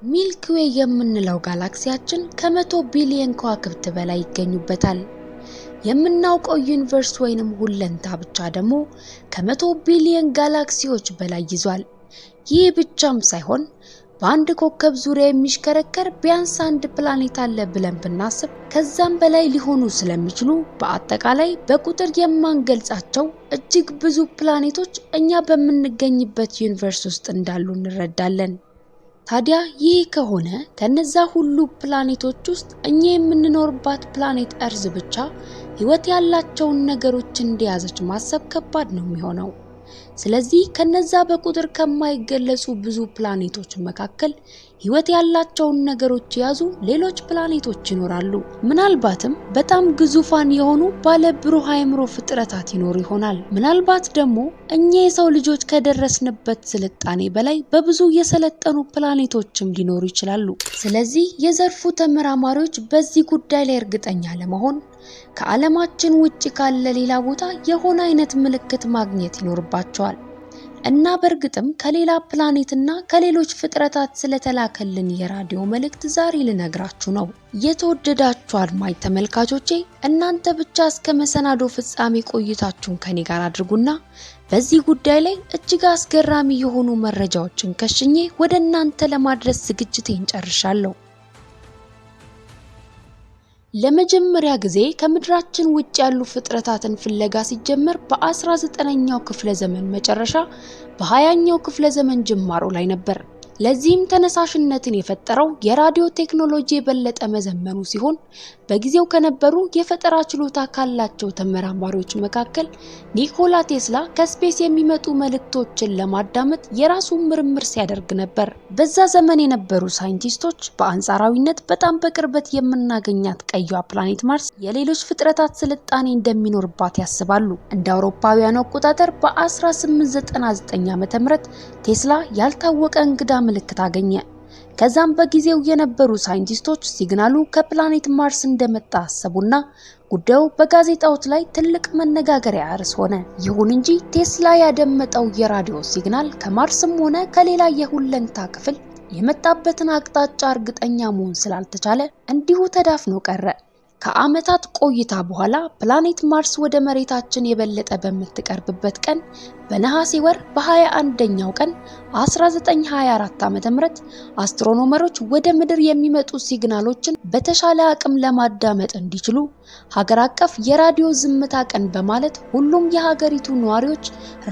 ሚልኪ ዌይ የምንለው ጋላክሲያችን ከ100 ቢሊዮን ከዋክብት በላይ ይገኙበታል። የምናውቀው ዩኒቨርስ ወይንም ሁለንታ ብቻ ደግሞ ከ100 ቢሊዮን ጋላክሲዎች በላይ ይዟል። ይህ ብቻም ሳይሆን በአንድ ኮከብ ዙሪያ የሚሽከረከር ቢያንስ አንድ ፕላኔት አለ ብለን ብናስብ ከዛም በላይ ሊሆኑ ስለሚችሉ በአጠቃላይ በቁጥር የማንገልጻቸው እጅግ ብዙ ፕላኔቶች እኛ በምንገኝበት ዩኒቨርስ ውስጥ እንዳሉ እንረዳለን። ታዲያ ይህ ከሆነ ከነዛ ሁሉ ፕላኔቶች ውስጥ እኛ የምንኖርባት ፕላኔት እርዝ ብቻ ህይወት ያላቸውን ነገሮች እንደያዘች ማሰብ ከባድ ነው የሚሆነው። ስለዚህ ከነዛ በቁጥር ከማይገለጹ ብዙ ፕላኔቶች መካከል ህይወት ያላቸውን ነገሮች የያዙ ሌሎች ፕላኔቶች ይኖራሉ። ምናልባትም በጣም ግዙፋን የሆኑ ባለ ብሩህ አእምሮ ፍጥረታት ይኖሩ ይሆናል። ምናልባት ደግሞ እኛ የሰው ልጆች ከደረስንበት ስልጣኔ በላይ በብዙ የሰለጠኑ ፕላኔቶችም ሊኖሩ ይችላሉ። ስለዚህ የዘርፉ ተመራማሪዎች በዚህ ጉዳይ ላይ እርግጠኛ ለመሆን ከዓለማችን ውጪ ካለ ሌላ ቦታ የሆነ አይነት ምልክት ማግኘት ይኖርባቸዋል። እና በእርግጥም ከሌላ ፕላኔትና ከሌሎች ፍጥረታት ስለተላከልን የራዲዮ መልእክት ዛሬ ልነግራችሁ ነው። የተወደዳችሁ አድማጭ ተመልካቾቼ እናንተ ብቻ እስከ መሰናዶ ፍጻሜ ቆይታችሁን ከኔ ጋር አድርጉና በዚህ ጉዳይ ላይ እጅግ አስገራሚ የሆኑ መረጃዎችን ከሽኜ ወደ እናንተ ለማድረስ ዝግጅቴን ጨርሻለሁ። ለመጀመሪያ ጊዜ ከምድራችን ውጭ ያሉ ፍጥረታትን ፍለጋ ሲጀመር በ19ኛው ክፍለ ዘመን መጨረሻ በ20ኛው ክፍለ ዘመን ጅማሮ ላይ ነበር። ለዚህም ተነሳሽነትን የፈጠረው የራዲዮ ቴክኖሎጂ የበለጠ መዘመኑ ሲሆን በጊዜው ከነበሩ የፈጠራ ችሎታ ካላቸው ተመራማሪዎች መካከል ኒኮላ ቴስላ ከስፔስ የሚመጡ መልእክቶችን ለማዳመጥ የራሱን ምርምር ሲያደርግ ነበር። በዛ ዘመን የነበሩ ሳይንቲስቶች በአንጻራዊነት በጣም በቅርበት የምናገኛት ቀይዋ ፕላኔት ማርስ የሌሎች ፍጥረታት ስልጣኔ እንደሚኖርባት ያስባሉ። እንደ አውሮፓውያኑ አቆጣጠር በ1899 ዓ.ም ቴስላ ያልታወቀ እንግዳ ምልክት አገኘ። ከዛም በጊዜው የነበሩ ሳይንቲስቶች ሲግናሉ ከፕላኔት ማርስ እንደመጣ አሰቡና ጉዳዩ በጋዜጣዎች ላይ ትልቅ መነጋገሪያ ርዕስ ሆነ። ይሁን እንጂ ቴስላ ያደመጠው የራዲዮ ሲግናል ከማርስም ሆነ ከሌላ የሁለንታ ክፍል የመጣበትን አቅጣጫ እርግጠኛ መሆን ስላልተቻለ እንዲሁ ተዳፍኖ ቀረ። ከዓመታት ቆይታ በኋላ ፕላኔት ማርስ ወደ መሬታችን የበለጠ በምትቀርብበት ቀን በነሐሴ ወር በ21ኛው ቀን 1924 ዓ.ም አስትሮኖመሮች ወደ ምድር የሚመጡ ሲግናሎችን በተሻለ አቅም ለማዳመጥ እንዲችሉ ሀገር አቀፍ የራዲዮ ዝምታ ቀን በማለት ሁሉም የሀገሪቱ ነዋሪዎች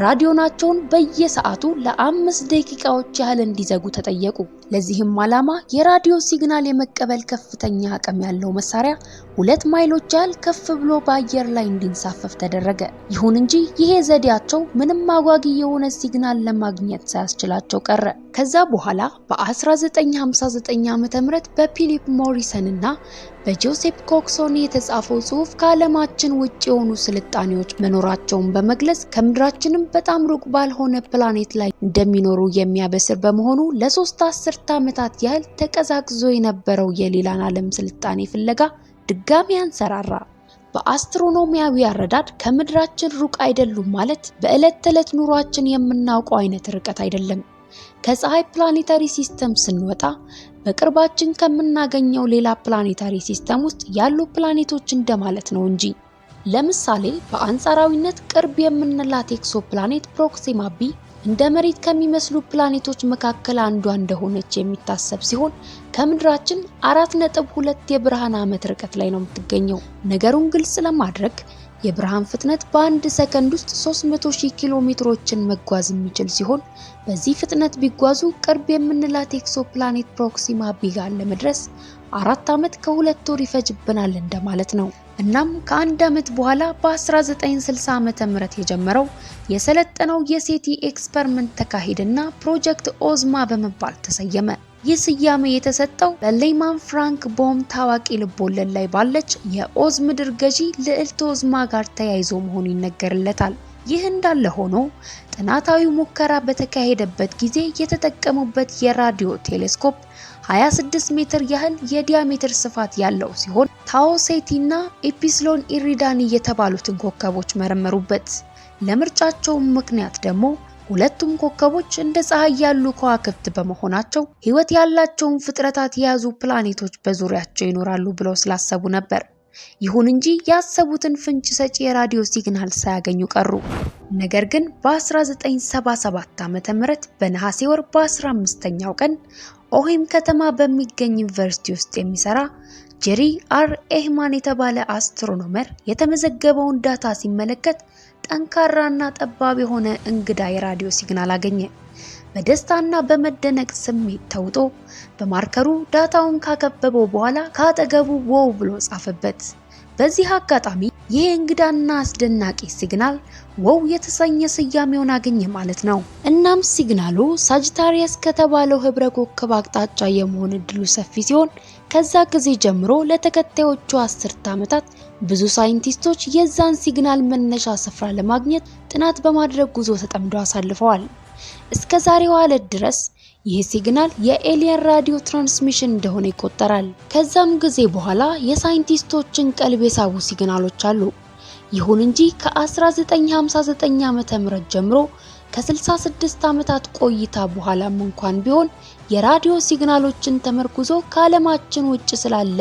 ራዲዮናቸውን በየሰዓቱ ለ5 ደቂቃዎች ያህል እንዲዘጉ ተጠየቁ። ለዚህም ዓላማ የራዲዮ ሲግናል የመቀበል ከፍተኛ አቅም ያለው መሳሪያ 2 ማይሎች ያህል ከፍ ብሎ በአየር ላይ እንዲንሳፈፍ ተደረገ። ይሁን እንጂ ይሄ ዘዴያቸው ምንም አጓጊ የሆነ ሲግናል ለማግኘት ሳያስችላቸው ቀረ። ከዛ በኋላ በ1959 ዓ.ም በፊሊፕ ሞሪሰን እና በጆሴፍ ኮክሶን የተጻፈው ጽሑፍ ከዓለማችን ውጭ የሆኑ ስልጣኔዎች መኖራቸውን በመግለጽ ከምድራችንም በጣም ሩቅ ባልሆነ ፕላኔት ላይ እንደሚኖሩ የሚያበስር በመሆኑ ለ3 አስርተ ዓመታት ያህል ተቀዛቅዞ የነበረው የሌላን ዓለም ስልጣኔ ፍለጋ ድጋሚ አንሰራራ። በአስትሮኖሚያዊ አረዳድ ከምድራችን ሩቅ አይደሉም ማለት በዕለት ተዕለት ኑሯችን የምናውቀው አይነት ርቀት አይደለም። ከፀሐይ ፕላኔታሪ ሲስተም ስንወጣ በቅርባችን ከምናገኘው ሌላ ፕላኔታሪ ሲስተም ውስጥ ያሉ ፕላኔቶች እንደማለት ነው እንጂ። ለምሳሌ በአንጻራዊነት ቅርብ የምንላት ኤክሶ ፕላኔት ፕሮክሲማ ቢ እንደ መሬት ከሚመስሉ ፕላኔቶች መካከል አንዷ እንደሆነች የሚታሰብ ሲሆን ከምድራችን 4.2 የብርሃን ዓመት ርቀት ላይ ነው የምትገኘው። ነገሩን ግልጽ ለማድረግ የብርሃን ፍጥነት በአንድ ሰከንድ ውስጥ 300,000 ኪሎ ሜትሮችን መጓዝ የሚችል ሲሆን በዚህ ፍጥነት ቢጓዙ ቅርብ የምንላት ኤክሶ ፕላኔት ፕሮክሲማ ቢ ጋር ለመድረስ 4 ዓመት ከ2 ወር ይፈጅብናል እንደማለት ነው። እናም ከአንድ ዓመት በኋላ በ1960 ዓ.ም የጀመረው የሰለጠነው የሴቲ ኤክስፐሪመንት ተካሄደና ፕሮጀክት ኦዝማ በመባል ተሰየመ። ይህ ስያሜ የተሰጠው በሌይማን ፍራንክ ቦም ታዋቂ ልቦለድ ላይ ባለች የኦዝ ምድር ገዢ ልዕልት ኦዝማ ጋር ተያይዞ መሆኑ ይነገርለታል። ይህ እንዳለ ሆኖ ጥናታዊ ሙከራ በተካሄደበት ጊዜ የተጠቀሙበት የራዲዮ ቴሌስኮፕ 26 ሜትር ያህል የዲያሜትር ስፋት ያለው ሲሆን ታኦ ሴቲ እና ኤፕሲሎን ኢሪዳኒ የተባሉትን ኮከቦች መረመሩበት። ለምርጫቸው ምክንያት ደግሞ ሁለቱም ኮከቦች እንደ ፀሐይ ያሉ ከዋክብት በመሆናቸው ሕይወት ያላቸውን ፍጥረታት የያዙ ፕላኔቶች በዙሪያቸው ይኖራሉ ብለው ስላሰቡ ነበር። ይሁን እንጂ ያሰቡትን ፍንጭ ሰጪ የራዲዮ ሲግናል ሳያገኙ ቀሩ። ነገር ግን በ1977 ዓ.ም በነሐሴ ወር በ15ኛው ቀን ኦሂም ከተማ በሚገኝ ዩኒቨርሲቲ ውስጥ የሚሰራ ጄሪ አር ኤህማን የተባለ አስትሮኖመር የተመዘገበውን ዳታ ሲመለከት ጠንካራና ጠባብ የሆነ እንግዳ የራዲዮ ሲግናል አገኘ። በደስታና በመደነቅ ስሜት ተውጦ በማርከሩ ዳታውን ካከበበው በኋላ ካጠገቡ ዋው ብሎ ጻፈበት። በዚህ አጋጣሚ ይህ እንግዳና አስደናቂ ሲግናል ዋው የተሰኘ ስያሜውን አገኘ ማለት ነው። እናም ሲግናሉ ሳጂታሪየስ ከተባለው ህብረ ኮከብ አቅጣጫ የመሆን እድሉ ሰፊ ሲሆን ከዛ ጊዜ ጀምሮ ለተከታዮቹ 10 ዓመታት ብዙ ሳይንቲስቶች የዛን ሲግናል መነሻ ስፍራ ለማግኘት ጥናት በማድረግ ጉዞ ተጠምደው አሳልፈዋል። እስከ ዛሬው ዕለት ድረስ ይህ ሲግናል የኤሊየን ራዲዮ ትራንስሚሽን እንደሆነ ይቆጠራል። ከዛም ጊዜ በኋላ የሳይንቲስቶችን ቀልብ የሳቡ ሲግናሎች አሉ። ይሁን እንጂ ከ1959 ዓ.ም ጀምሮ ከ66 ዓመታት ቆይታ በኋላም እንኳን ቢሆን የራዲዮ ሲግናሎችን ተመርኩዞ ከዓለማችን ውጭ ስላለ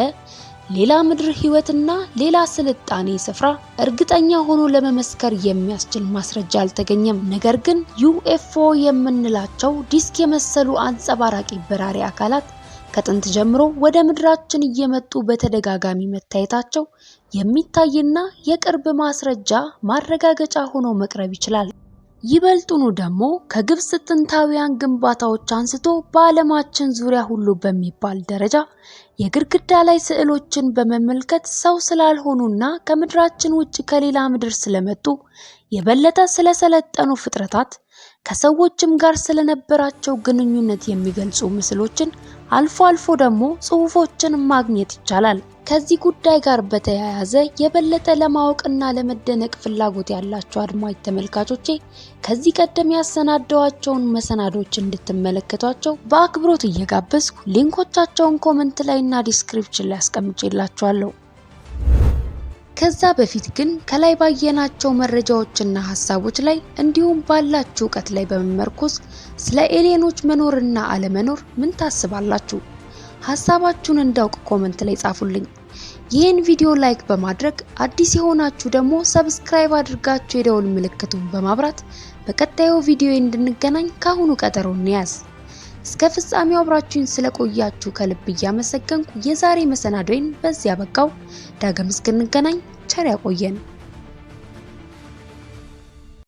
ሌላ ምድር ህይወትና ሌላ ስልጣኔ ስፍራ እርግጠኛ ሆኖ ለመመስከር የሚያስችል ማስረጃ አልተገኘም። ነገር ግን ዩኤፍኦ የምንላቸው ዲስክ የመሰሉ አንጸባራቂ በራሪ አካላት ከጥንት ጀምሮ ወደ ምድራችን እየመጡ በተደጋጋሚ መታየታቸው የሚታይና የቅርብ ማስረጃ ማረጋገጫ ሆኖ መቅረብ ይችላል። ይበልጡኑ ደግሞ ከግብጽ ጥንታውያን ግንባታዎች አንስቶ በዓለማችን ዙሪያ ሁሉ በሚባል ደረጃ የግድግዳ ላይ ስዕሎችን በመመልከት ሰው ስላልሆኑና ከምድራችን ውጭ ከሌላ ምድር ስለመጡ የበለጠ ስለሰለጠኑ ፍጥረታት ከሰዎችም ጋር ስለነበራቸው ግንኙነት የሚገልጹ ምስሎችን አልፎ አልፎ ደግሞ ጽሑፎችን ማግኘት ይቻላል። ከዚህ ጉዳይ ጋር በተያያዘ የበለጠ ለማወቅና ለመደነቅ ፍላጎት ያላችሁ አድማጭ ተመልካቾቼ ከዚህ ቀደም ያሰናዳኋቸውን መሰናዶች እንድትመለከቷቸው በአክብሮት እየጋበዝኩ ሊንኮቻቸውን ኮሜንት ላይና ዲስክሪፕሽን ላይ አስቀምጬላችኋለሁ። ከዛ በፊት ግን ከላይ ባየናቸው መረጃዎችና ሐሳቦች ላይ እንዲሁም ባላችሁ ዕውቀት ላይ በመመርኮዝ ስለ ኤሊየኖች መኖርና አለመኖር ምን ታስባላችሁ? ሐሳባችሁን እንዳውቅ ኮሜንት ላይ ጻፉልኝ። ይህን ቪዲዮ ላይክ በማድረግ አዲስ የሆናችሁ ደግሞ ሰብስክራይብ አድርጋችሁ የደወል ምልክቱን በማብራት በቀጣዩ ቪዲዮ እንድንገናኝ ካሁኑ ቀጠሮ እንያዝ። እስከ ፍጻሜው አብራችሁን ስለቆያችሁ ከልብ እያመሰገንኩ የዛሬ መሰናዶዬን በዚያ በቃው። ዳግም እስክንገናኝ ቸር ያቆየን።